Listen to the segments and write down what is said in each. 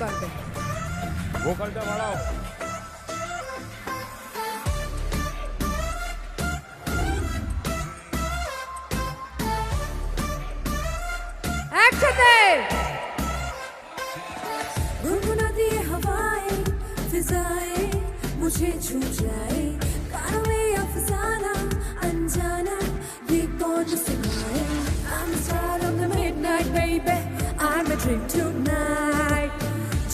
পারবে। ভোকালটা বাড়াও। একসাথে गुनगुनाती हवाएं फिजाएं मुझे छू जाए कानों में अफसाना अनजाना ये कौन सुनाए I'm the star of the midnight baby I'm a dream tonight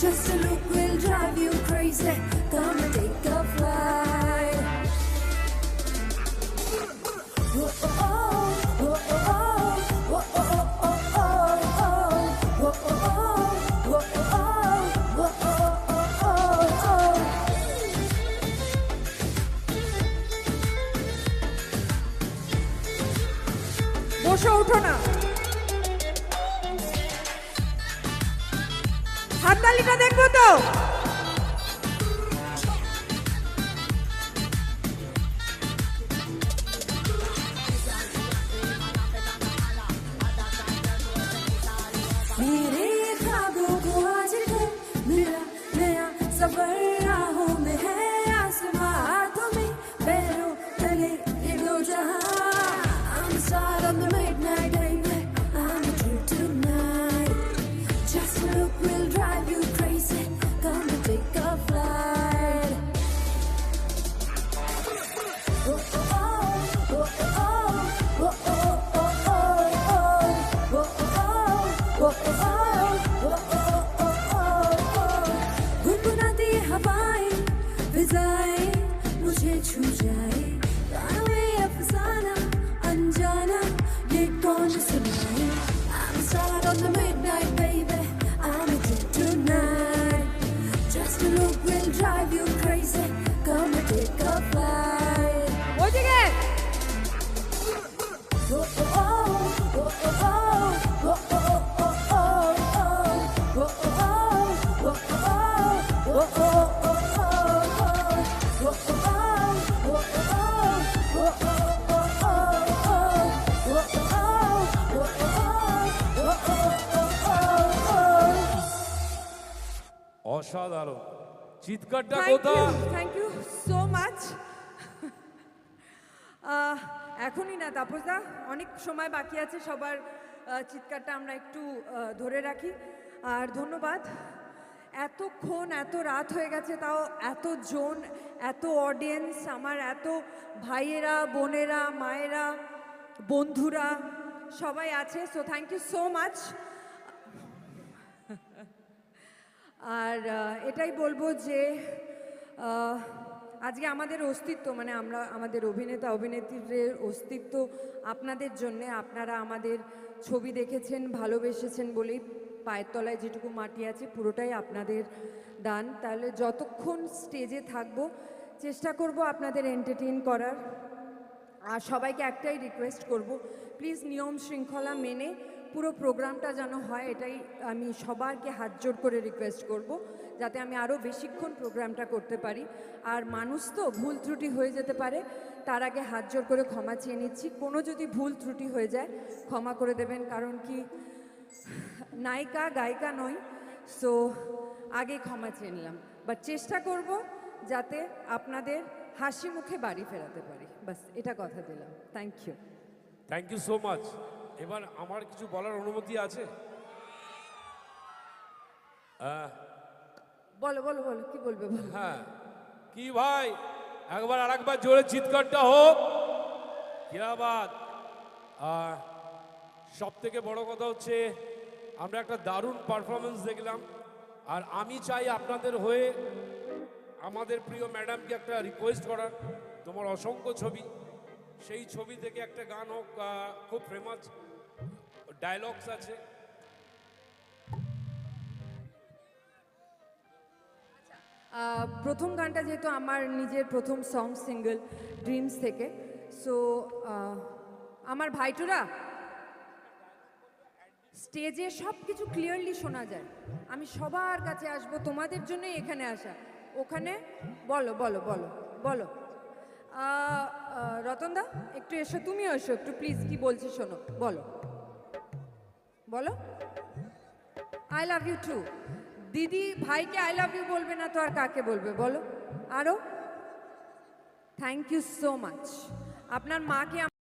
just a look will drive you crazy come and take a flight oh, oh, oh, oh, oh, oh, oh, oh, oh, oh, oh, oh, oh, oh. বসে ওঠো না, হাততালিটা দেখবো তো। मेरे ख्वाबों को आज है मेरा नया सफर राहों में है आसमां हाथों में पैरों तले ये दो जहां I'm the star of the midnight baby I'm a dream tonight just a look will drive you crazy come and take a flight oh, oh, oh, oh, oh, oh, oh, oh, oh, oh, oh, oh. गुनगुनाती हवाएं फिजाएं मुझे छू जाए कानों में अफसाना अनजाना ये कौन सुनाए I'm the star of the midnight baby I'm a dream tonight just a look will drive you crazy come and take a flight ওদিকে oh, oh, oh, oh, oh, oh, oh, oh. অসাধারণ চিৎকারটা thank you so much. এখনই না তাপসদা, অনেক সময় বাকি আছে, সবার চিৎকারটা আমরা একটু ধরে রাখি। আর ধন্যবাদ, এতক্ষণ এত রাত হয়ে গেছে, তাও এতজন, এত অডিয়েন্স, আমার এত ভাইয়েরা বোনেরা মায়েরা বন্ধুরা সবাই আছে, so thank you so much. আর এটাই বলবো যে আজকে আমাদের অস্তিত্ব, মানে আমরা আমাদের অভিনেতা অভিনেত্রীদের অস্তিত্ব আপনাদের জন্যে। আপনারা আমাদের ছবি দেখেছেন, ভালোবেসেছেন বলেই পায়ের তলায় যেটুকু মাটি আছে পুরোটাই আপনাদের দান। তাহলে যতক্ষণ স্টেজে থাকবো চেষ্টা করব আপনাদের এন্টারটেইন করার। আর সবাইকে একটাই রিকোয়েস্ট করব, প্লিজ নিয়ম শৃঙ্খলা মেনে পুরো প্রোগ্রামটা যেন হয়, এটাই আমি সবারকে হাত জোড় করে রিকোয়েস্ট করব, যাতে আমি আরও বেশিক্ষণ প্রোগ্রামটা করতে পারি। আর মানুষ তো ভুল ত্রুটি হয়ে যেতে পারে, তার আগে হাত জোড় করে ক্ষমা চেয়ে নিচ্ছি। কোনো যদি ভুল ত্রুটি হয়ে যায় ক্ষমা করে দেবেন, কারণ কি নায়িকা গায়িকা নই, সো আগে ক্ষমা চেয়ে নিলাম। বাট চেষ্টা করব যাতে আপনাদের হাসি মুখে বাড়ি ফেরাতে পারি, বাস এটা কথা দিলাম। Thank you so much. এবার আমার কিছু বলার অনুমতি আছে? বলো বলো বলো, কি বলবে বলো। হ্যাঁ, কি ভাই, একবার আরেকবার জোরে চিৎকারটা হোক। কিরাবাদ। সব থেকে বড় কথা হচ্ছে আমরা একটা দারুণ পারফরমেন্স দেখলাম। আর আমি চাই আপনাদের হয়ে আমাদের প্রিয় ম্যাডামকে একটা রিকোয়েস্ট করার, তোমার অসংখ্য ছবি, সেই ছবি থেকে একটা গান হোক, খুব ফেমাস ডায়লগস আছে। প্রথম গানটা যেহেতু আমার নিজের প্রথম সং সিঙ্গল ড্রিমস থেকে, সো আমার ভাইটুরা স্টেজে সব কিছু ক্লিয়ারলি শোনা যায়, আমি সবার কাছে আসবো, তোমাদের জন্যই এখানে আসা। ওখানে বলো বলো বলো বলো। রতনদা একটু এসো, তুমিও এসো একটু প্লিজ, কি বলছি শোনো, বলো বলো। I love you too. দিদি ভাইকে আই লাভ ইউ বলবে না তো আর কাকে বলবে বলো? আরো থ্যাংক ইউ সো মাচ। আপনার মাকে